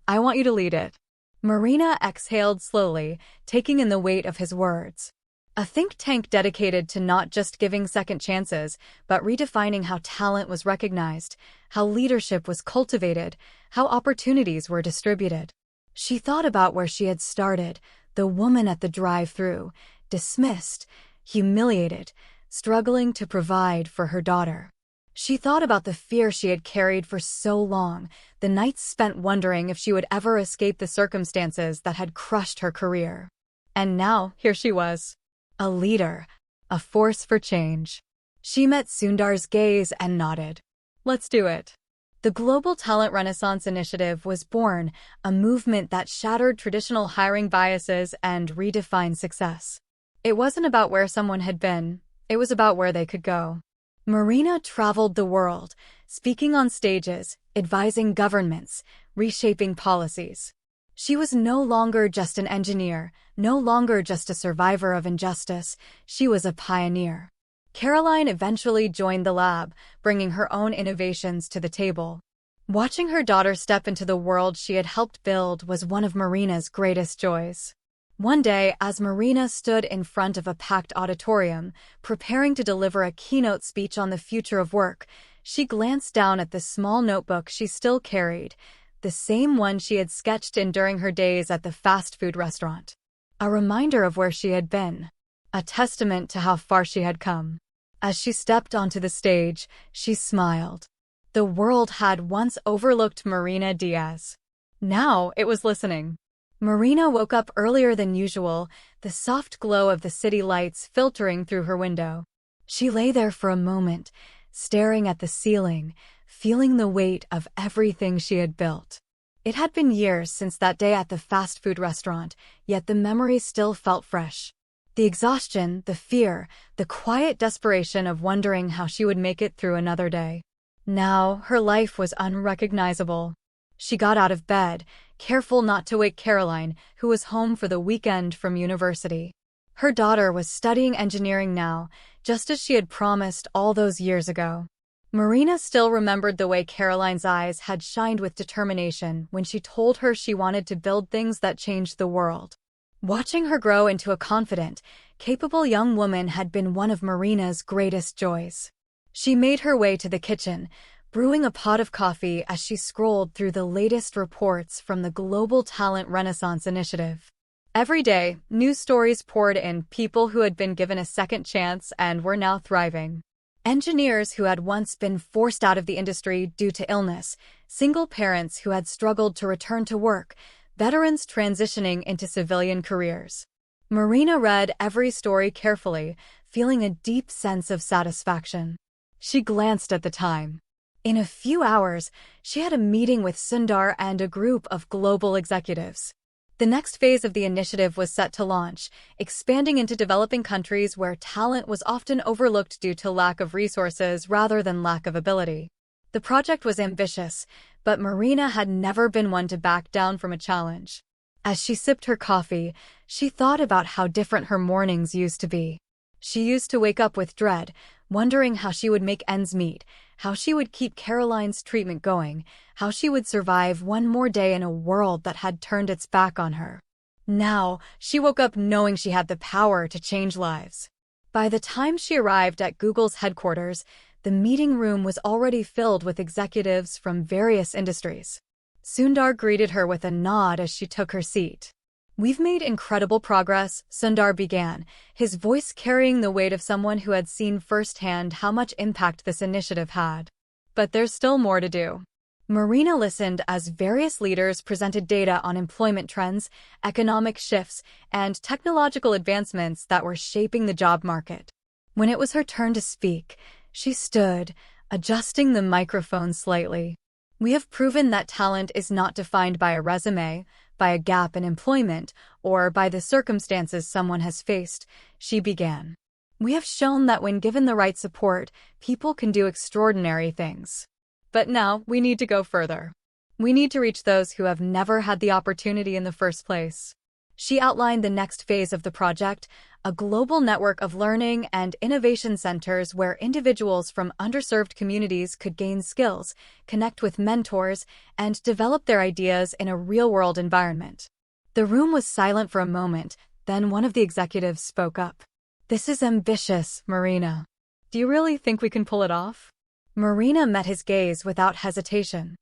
I want you to lead it." Marina exhaled slowly, taking in the weight of his words. A think tank dedicated to not just giving second chances, but redefining how talent was recognized, how leadership was cultivated, how opportunities were distributed. She thought about where she had started, the woman at the drive-thru, dismissed, humiliated, struggling to provide for her daughter. She thought about the fear she had carried for so long, the nights spent wondering if she would ever escape the circumstances that had crushed her career. And now, here she was. A leader, a force for change. She met Sundar's gaze and nodded. "Let's do it." The Global Talent Renaissance Initiative was born, a movement that shattered traditional hiring biases and redefined success. It wasn't about where someone had been, it was about where they could go. Marina traveled the world, speaking on stages, advising governments, reshaping policies. She was no longer just an engineer, no longer just a survivor of injustice, she was a pioneer. Caroline eventually joined the lab, bringing her own innovations to the table. Watching her daughter step into the world she had helped build was one of Marina's greatest joys. One day, as Marina stood in front of a packed auditorium, preparing to deliver a keynote speech on the future of work, she glanced down at the small notebook she still carried, the same one she had sketched in during her days at the fast food restaurant. A reminder of where she had been, a testament to how far she had come. As she stepped onto the stage, she smiled. The world had once overlooked Marina Diaz. Now it was listening. Marina woke up earlier than usual, the soft glow of the city lights filtering through her window. She lay there for a moment, staring at the ceiling, feeling the weight of everything she had built. It had been years since that day at the fast food restaurant, yet the memory still felt fresh. The exhaustion, the fear, the quiet desperation of wondering how she would make it through another day. Now, her life was unrecognizable. She got out of bed, careful not to wake Caroline, who was home for the weekend from university. Her daughter was studying engineering now, just as she had promised all those years ago. Marina still remembered the way Caroline's eyes had shined with determination when she told her she wanted to build things that changed the world. Watching her grow into a confident, capable young woman had been one of Marina's greatest joys. She made her way to the kitchen, brewing a pot of coffee as she scrolled through the latest reports from the Global Talent Renaissance Initiative. Every day, news stories poured in, people who had been given a second chance and were now thriving. Engineers who had once been forced out of the industry due to illness, single parents who had struggled to return to work, veterans transitioning into civilian careers. Marina read every story carefully, feeling a deep sense of satisfaction. She glanced at the time. In a few hours, she had a meeting with Sundar and a group of global executives. The next phase of the initiative was set to launch, expanding into developing countries where talent was often overlooked due to lack of resources rather than lack of ability. The project was ambitious, but Marina had never been one to back down from a challenge. As she sipped her coffee, she thought about how different her mornings used to be. She used to wake up with dread, wondering how she would make ends meet, how she would keep Caroline's treatment going, how she would survive one more day in a world that had turned its back on her. Now, she woke up knowing she had the power to change lives. By the time she arrived at Google's headquarters, the meeting room was already filled with executives from various industries. Sundar greeted her with a nod as she took her seat. "We've made incredible progress," Sundar began, his voice carrying the weight of someone who had seen firsthand how much impact this initiative had. "But there's still more to do." Marina listened as various leaders presented data on employment trends, economic shifts, and technological advancements that were shaping the job market. When it was her turn to speak, she stood, adjusting the microphone slightly. "We have proven that talent is not defined by a resume, by a gap in employment, or by the circumstances someone has faced," she began. "We have shown that when given the right support, people can do extraordinary things. But now we need to go further. We need to reach those who have never had the opportunity in the first place." She outlined the next phase of the project, a global network of learning and innovation centers where individuals from underserved communities could gain skills, connect with mentors, and develop their ideas in a real-world environment. The room was silent for a moment, then one of the executives spoke up. "This is ambitious, Marina. Do you really think we can pull it off?" Marina met his gaze without hesitation.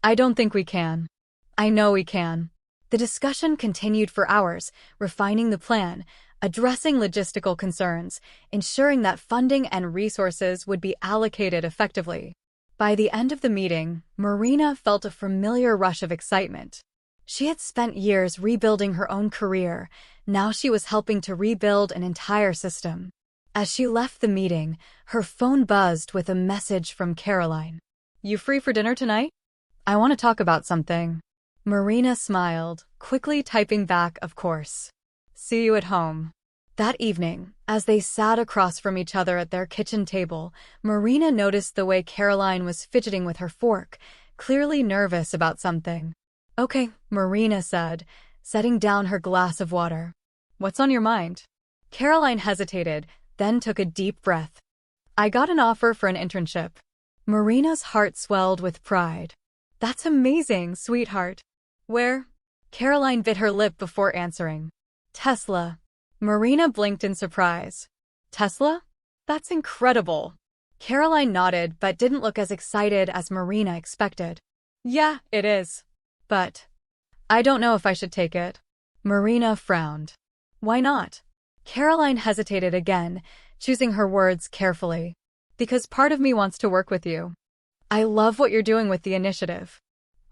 "I don't think we can. I know we can." The discussion continued for hours, refining the plan, addressing logistical concerns, ensuring that funding and resources would be allocated effectively. By the end of the meeting, Marina felt a familiar rush of excitement. She had spent years rebuilding her own career. Now she was helping to rebuild an entire system. As she left the meeting, her phone buzzed with a message from Caroline. "You free for dinner tonight? I want to talk about something." Marina smiled, quickly typing back, "Of course. See you at home." That evening, as they sat across from each other at their kitchen table, Marina noticed the way Caroline was fidgeting with her fork, clearly nervous about something. "Okay," Marina said, setting down her glass of water. "What's on your mind?" Caroline hesitated, then took a deep breath. "I got an offer for an internship." Marina's heart swelled with pride. "That's amazing, sweetheart." "Where?" Caroline bit her lip before answering. "Tesla." Marina blinked in surprise. "Tesla? That's incredible." Caroline nodded but didn't look as excited as Marina expected. "Yeah, it is. But I don't know if I should take it." Marina frowned. "Why not?" Caroline hesitated again, choosing her words carefully. "Because part of me wants to work with you. I love what you're doing with the initiative.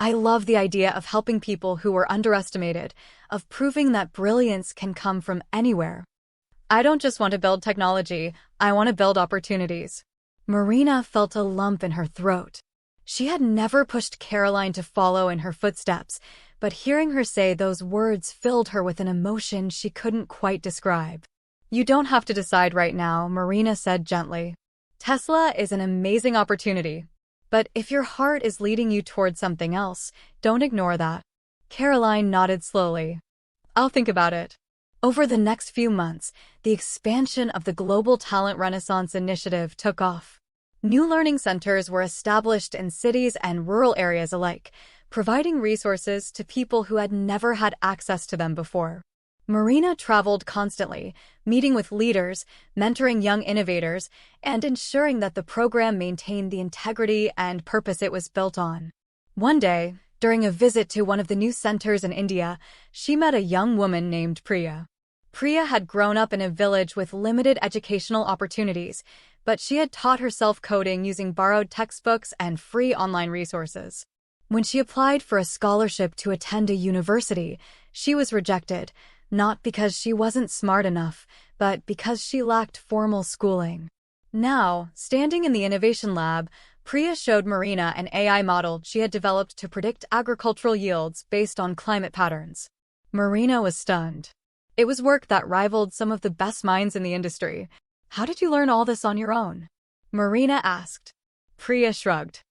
I love the idea of helping people who were underestimated, of proving that brilliance can come from anywhere. I don't just want to build technology, I want to build opportunities." Marina felt a lump in her throat. She had never pushed Caroline to follow in her footsteps, but hearing her say those words filled her with an emotion she couldn't quite describe. "You don't have to decide right now," Marina said gently. "Tesla is an amazing opportunity. But if your heart is leading you toward something else, don't ignore that." Caroline nodded slowly. "I'll think about it." Over the next few months, the expansion of the Global Talent Renaissance Initiative took off. New learning centers were established in cities and rural areas alike, providing resources to people who had never had access to them before. Marina traveled constantly, meeting with leaders, mentoring young innovators, and ensuring that the program maintained the integrity and purpose it was built on. One day, during a visit to one of the new centers in India, she met a young woman named Priya. Priya had grown up in a village with limited educational opportunities, but she had taught herself coding using borrowed textbooks and free online resources. When she applied for a scholarship to attend a university, she was rejected, not because she wasn't smart enough, but because she lacked formal schooling. Now, standing in the innovation lab, Priya showed Marina an AI model she had developed to predict agricultural yields based on climate patterns. Marina was stunned. It was work that rivaled some of the best minds in the industry. "How did you learn all this on your own?" Marina asked. Priya shrugged.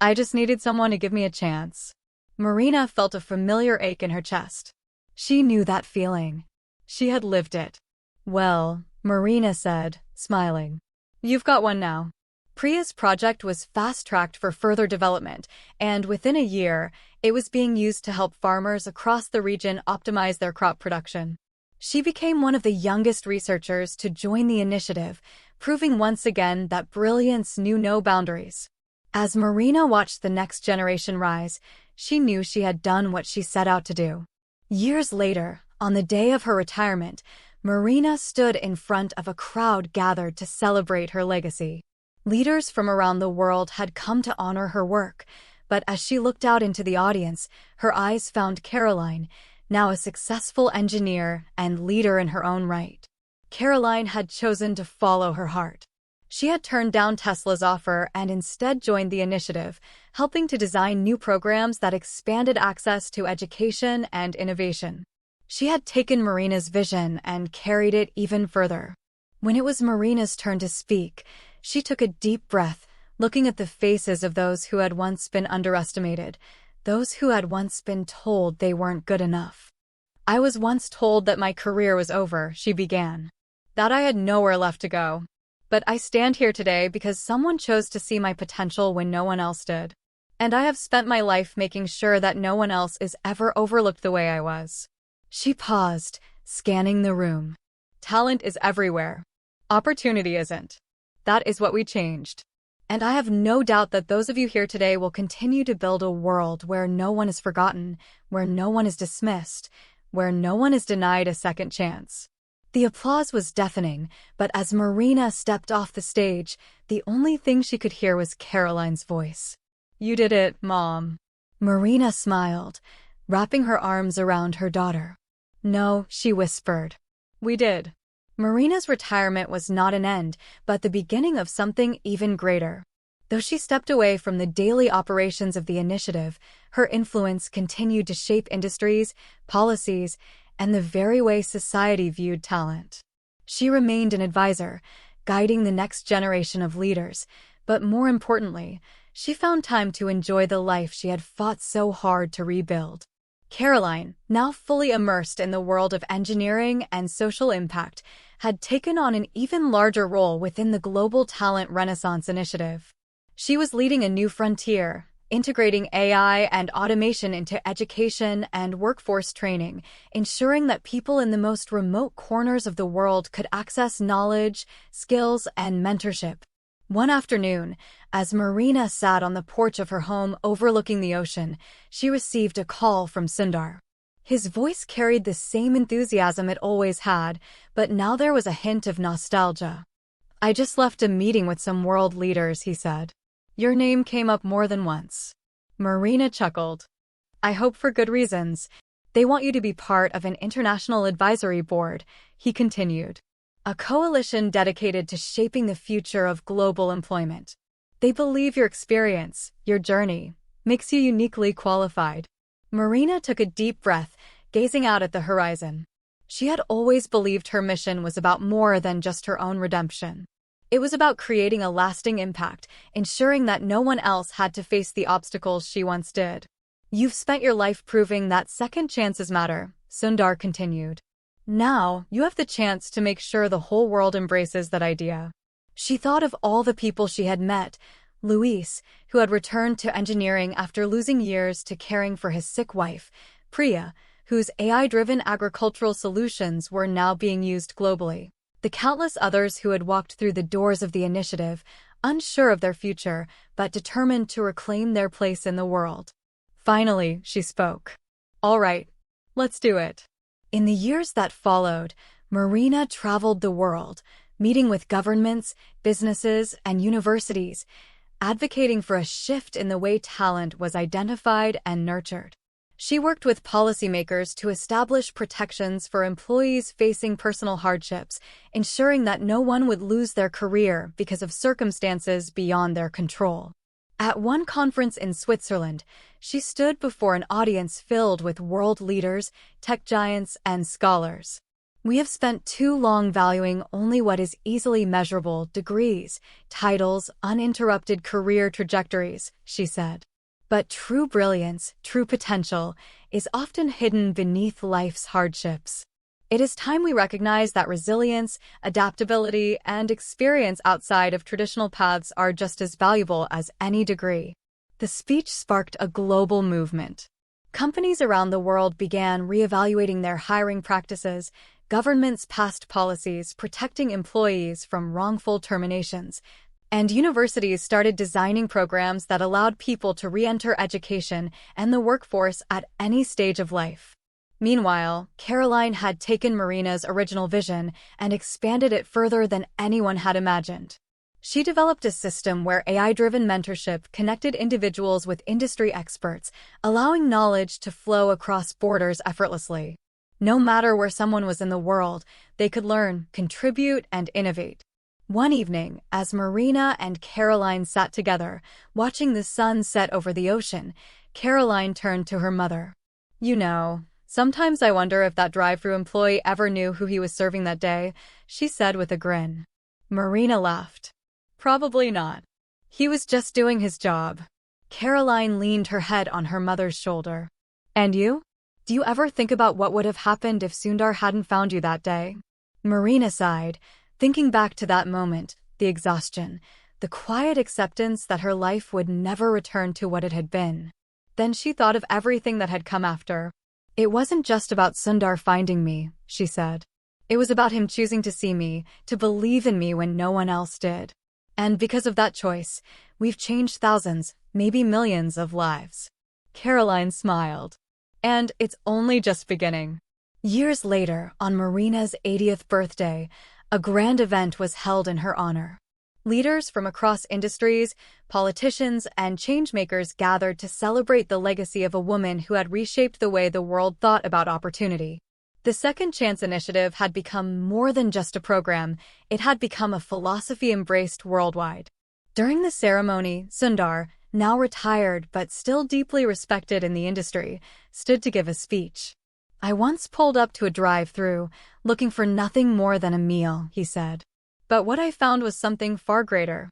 "I just needed someone to give me a chance." Marina felt a familiar ache in her chest. She knew that feeling. She had lived it. "Well," Marina said, smiling, "you've got one now." Priya's project was fast-tracked for further development, and within a year, it was being used to help farmers across the region optimize their crop production. She became one of the youngest researchers to join the initiative, proving once again that brilliance knew no boundaries. As Marina watched the next generation rise, she knew she had done what she set out to do. Years later, on the day of her retirement, Marina stood in front of a crowd gathered to celebrate her legacy. Leaders from around the world had come to honor her work, but as she looked out into the audience, her eyes found Caroline, now a successful engineer and leader in her own right. Caroline had chosen to follow her heart. She had turned down Tesla's offer and instead joined the initiative, helping to design new programs that expanded access to education and innovation. She had taken Marina's vision and carried it even further. When it was Marina's turn to speak, she took a deep breath, looking at the faces of those who had once been underestimated, those who had once been told they weren't good enough. "I was once told that my career was over," she began, "that I had nowhere left to go. But I stand here today because someone chose to see my potential when no one else did. And I have spent my life making sure that no one else is ever overlooked the way I was." She paused, scanning the room. "Talent is everywhere. Opportunity isn't. That is what we changed. And I have no doubt that those of you here today will continue to build a world where no one is forgotten, where no one is dismissed, where no one is denied a second chance." The applause was deafening, but as Marina stepped off the stage, the only thing she could hear was Caroline's voice. "You did it, Mom." Marina smiled, wrapping her arms around her daughter. "No," she whispered. "We did." Marina's retirement was not an end, but the beginning of something even greater. Though she stepped away from the daily operations of the initiative, her influence continued to shape industries, policies, and the very way society viewed talent. She remained an advisor, guiding the next generation of leaders, but more importantly, she found time to enjoy the life she had fought so hard to rebuild. Caroline, now fully immersed in the world of engineering and social impact, had taken on an even larger role within the Global Talent Renaissance Initiative. She was leading a new frontier, integrating AI and automation into education and workforce training, ensuring that people in the most remote corners of the world could access knowledge, skills, and mentorship. One afternoon, as Marina sat on the porch of her home overlooking the ocean, she received a call from Sundar. His voice carried the same enthusiasm it always had, but now there was a hint of nostalgia. "I just left a meeting with some world leaders," he said. "Your name came up more than once." Marina chuckled. "I hope for good reasons. They want you to be part of an international advisory board," he continued. "A coalition dedicated to shaping the future of global employment." They believe your experience, your journey, makes you uniquely qualified. Marina took a deep breath, gazing out at the horizon. She had always believed her mission was about more than just her own redemption. It was about creating a lasting impact, ensuring that no one else had to face the obstacles she once did. You've spent your life proving that second chances matter, Sundar continued. Now, you have the chance to make sure the whole world embraces that idea. She thought of all the people she had met, Luis, who had returned to engineering after losing years to caring for his sick wife, Priya, whose AI-driven agricultural solutions were now being used globally. The countless others who had walked through the doors of the initiative, unsure of their future, but determined to reclaim their place in the world. Finally, she spoke. All right, let's do it. In the years that followed, Marina traveled the world, meeting with governments, businesses, and universities, advocating for a shift in the way talent was identified and nurtured. She worked with policymakers to establish protections for employees facing personal hardships, ensuring that no one would lose their career because of circumstances beyond their control. At one conference in Switzerland, she stood before an audience filled with world leaders, tech giants, and scholars. We have spent too long valuing only what is easily measurable: degrees, titles, uninterrupted career trajectories, she said. But true brilliance, true potential, is often hidden beneath life's hardships. It is time we recognize that resilience, adaptability, and experience outside of traditional paths are just as valuable as any degree. The speech sparked a global movement. Companies around the world began reevaluating their hiring practices. Governments passed policies protecting employees from wrongful terminations, and universities started designing programs that allowed people to re-enter education and the workforce at any stage of life. Meanwhile, Caroline had taken Marina's original vision and expanded it further than anyone had imagined. She developed a system where AI-driven mentorship connected individuals with industry experts, allowing knowledge to flow across borders effortlessly. No matter where someone was in the world, they could learn, contribute, and innovate. One evening, as Marina and Caroline sat together, watching the sun set over the ocean, Caroline turned to her mother. "You know, sometimes I wonder if that drive-thru employee ever knew who he was serving that day," she said with a grin. Marina laughed. "Probably not. He was just doing his job." Caroline leaned her head on her mother's shoulder. "And you? Do you ever think about what would have happened if Sundar hadn't found you that day?" Marina sighed, thinking back to that moment, the exhaustion, the quiet acceptance that her life would never return to what it had been. Then she thought of everything that had come after. "It wasn't just about Sundar finding me," she said. "It was about him choosing to see me, to believe in me when no one else did. And because of that choice, we've changed thousands, maybe millions of lives." Caroline smiled. "And it's only just beginning." Years later, on Marina's 80th birthday, a grand event was held in her honor. Leaders from across industries, politicians, and changemakers gathered to celebrate the legacy of a woman who had reshaped the way the world thought about opportunity. The Second Chance Initiative had become more than just a program, it had become a philosophy embraced worldwide. During the ceremony, Sundar, now retired but still deeply respected in the industry, stood to give a speech. "I once pulled up to a drive-thru, looking for nothing more than a meal," he said. "But what I found was something far greater.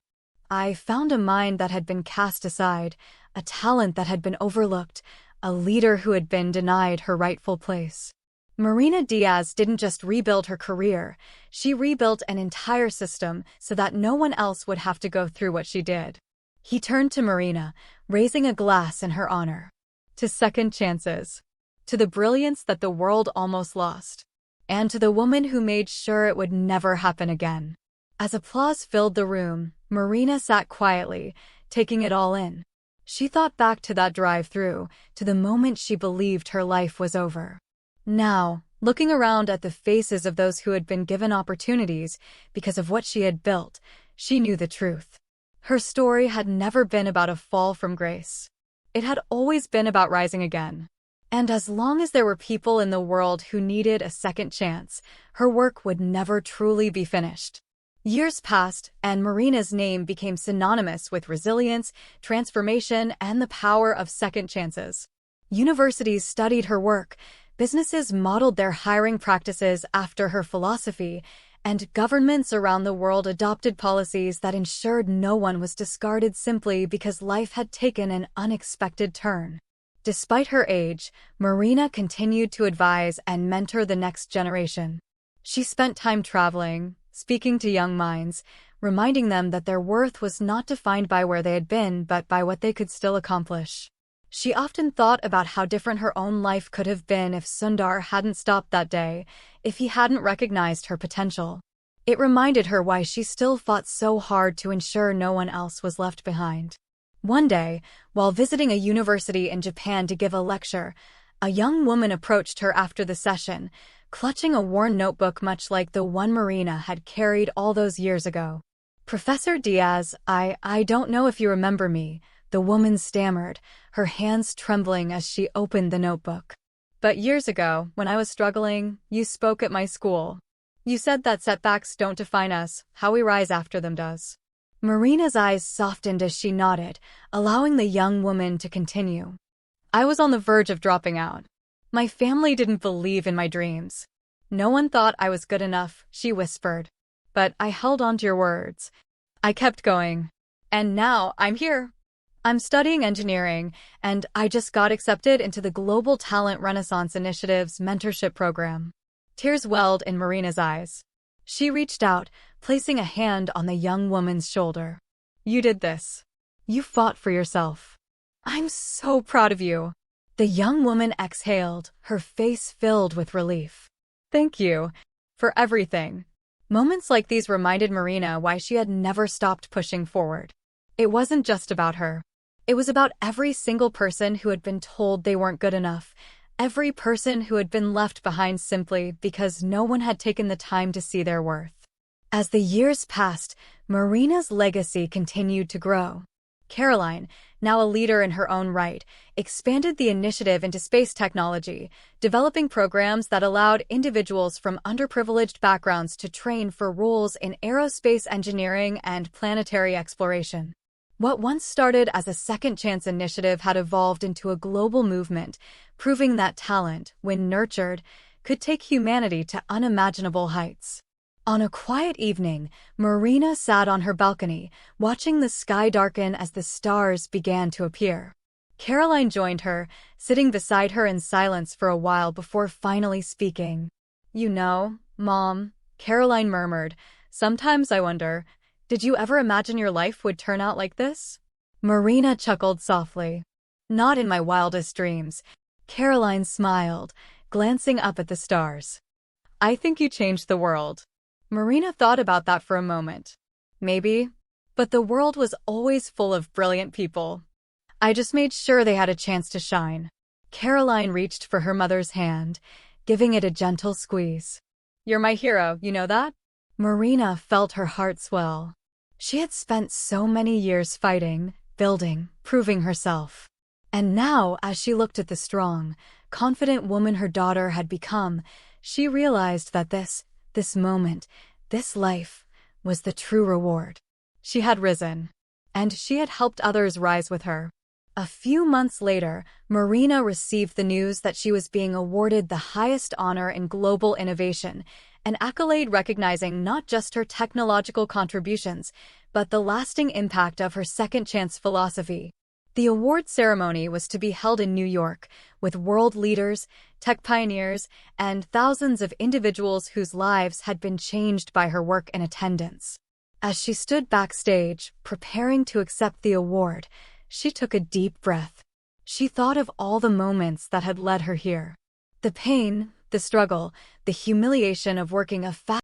I found a mind that had been cast aside, a talent that had been overlooked, a leader who had been denied her rightful place." Marina Diaz didn't just rebuild her career, she rebuilt an entire system so that no one else would have to go through what she did. He turned to Marina, raising a glass in her honor. "To second chances. To the brilliance that the world almost lost. And to the woman who made sure it would never happen again." As applause filled the room, Marina sat quietly, taking it all in. She thought back to that drive-thru, to the moment she believed her life was over. Now, looking around at the faces of those who had been given opportunities because of what she had built, she knew the truth. Her story had never been about a fall from grace. It had always been about rising again. And as long as there were people in the world who needed a second chance, her work would never truly be finished. Years passed, and Marina's name became synonymous with resilience, transformation, and the power of second chances. Universities studied her work, businesses modeled their hiring practices after her philosophy, and governments around the world adopted policies that ensured no one was discarded simply because life had taken an unexpected turn. Despite her age, Marina continued to advise and mentor the next generation. She spent time traveling, speaking to young minds, reminding them that their worth was not defined by where they had been but by what they could still accomplish. She often thought about how different her own life could have been if Sundar hadn't stopped that day, if he hadn't recognized her potential. It reminded her why she still fought so hard to ensure no one else was left behind. One day, while visiting a university in Japan to give a lecture, a young woman approached her after the session, clutching a worn notebook much like the one Marina had carried all those years ago. "Professor Diaz, I don't know if you remember me," the woman stammered, her hands trembling as she opened the notebook. "But years ago, when I was struggling, you spoke at my school. You said that setbacks don't define us, how we rise after them does." Marina's eyes softened as she nodded, allowing the young woman to continue. "I was on the verge of dropping out. My family didn't believe in my dreams. No one thought I was good enough," she whispered. "But I held on to your words. I kept going. And now I'm here. I'm studying engineering, and I just got accepted into the Global Talent Renaissance Initiative's mentorship program." Tears welled in Marina's eyes. She reached out, placing a hand on the young woman's shoulder. "You did this. You fought for yourself. I'm so proud of you." The young woman exhaled, her face filled with relief. "Thank you for everything." Moments like these reminded Marina why she had never stopped pushing forward. It wasn't just about her. It was about every single person who had been told they weren't good enough, every person who had been left behind simply because no one had taken the time to see their worth. As the years passed, Marina's legacy continued to grow. Caroline, now a leader in her own right, expanded the initiative into space technology, developing programs that allowed individuals from underprivileged backgrounds to train for roles in aerospace engineering and planetary exploration. What once started as a second chance initiative had evolved into a global movement, proving that talent, when nurtured, could take humanity to unimaginable heights. On a quiet evening, Marina sat on her balcony, watching the sky darken as the stars began to appear. Caroline joined her, sitting beside her in silence for a while before finally speaking. "You know, Mom," Caroline murmured, "sometimes I wonder, did you ever imagine your life would turn out like this?" Marina chuckled softly. "Not in my wildest dreams." Caroline smiled, glancing up at the stars. "I think you changed the world." Marina thought about that for a moment. Maybe, but the world was always full of brilliant people. I just made sure they had a chance to shine. Caroline reached for her mother's hand, giving it a gentle squeeze. "You're my hero, you know that?" Marina felt her heart swell. She had spent so many years fighting, building, proving herself. And now, as she looked at the strong, confident woman her daughter had become, she realized that this moment, this life, was the true reward. She had risen, and she had helped others rise with her. A few months later, Marina received the news that she was being awarded the highest honor in global innovation, an accolade recognizing not just her technological contributions, but the lasting impact of her second-chance philosophy. The award ceremony was to be held in New York, with world leaders, tech pioneers, and thousands of individuals whose lives had been changed by her work in attendance. As she stood backstage, preparing to accept the award, she took a deep breath. She thought of all the moments that had led her here. The pain, the struggle, the humiliation of working a